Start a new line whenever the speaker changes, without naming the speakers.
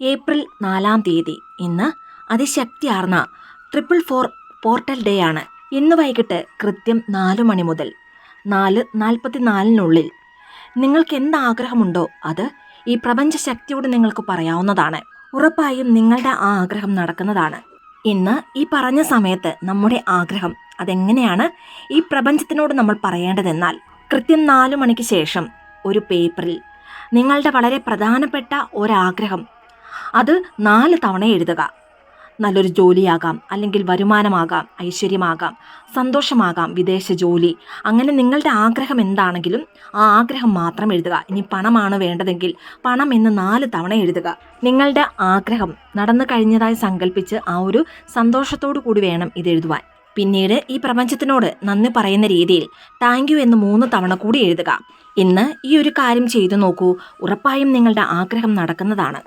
April 4-ാം തീയതി. ഇന്ന് അതിശക്തിയാർന്ന 444 portal day ആണ്. ഇന്ന് വൈകിട്ട് കൃത്യം 4 മണി മുതൽ 4:44 നിങ്ങൾക്ക് എന്താഗ്രഹമുണ്ടോ അത് ഈ പ്രപഞ്ച ശക്തിയോട് നിങ്ങൾക്ക് പറയാവുന്നതാണ്. ഉറപ്പായും നിങ്ങളുടെ ആ ആഗ്രഹം നടക്കുന്നതാണ്. ഇന്ന് ഈ പറഞ്ഞ സമയത്ത് നമ്മുടെ ആഗ്രഹം അതെങ്ങനെയാണ് ഈ പ്രപഞ്ചത്തിനോട് നമ്മൾ പറയേണ്ടതെന്നാൽ, കൃത്യം 4 മണിക്ക് ശേഷം ഒരു പേപ്പറിൽ നിങ്ങളുടെ വളരെ പ്രധാനപ്പെട്ട ഒരാഗ്രഹം അത് 4 തവണ എഴുതുക. നല്ലൊരു ജോലിയാകാം, അല്ലെങ്കിൽ വരുമാനമാകാം, ഐശ്വര്യമാകാം, സന്തോഷമാകാം, വിദേശ ജോലി, അങ്ങനെ നിങ്ങളുടെ ആഗ്രഹം എന്താണെങ്കിലും ആ ആഗ്രഹം മാത്രം എഴുതുക. ഇനി പണമാണ് വേണ്ടതെങ്കിൽ പണം എന്ന് 4 തവണ എഴുതുക. നിങ്ങളുടെ ആഗ്രഹം നടന്നു കഴിഞ്ഞതായി സങ്കല്പിച്ച് ആ ഒരു സന്തോഷത്തോടു കൂടി വേണം ഇത് എഴുതുവാൻ. പിന്നീട് ഈ പ്രപഞ്ചത്തിനോട് നന്ദി പറയുന്ന രീതിയിൽ താങ്ക് യു എന്ന് 3 തവണ കൂടി എഴുതുക. ഇന്ന് ഈ ഒരു കാര്യം ചെയ്തു നോക്കൂ. ഉറപ്പായും നിങ്ങളുടെ ആഗ്രഹം നടക്കുന്നതാണ്.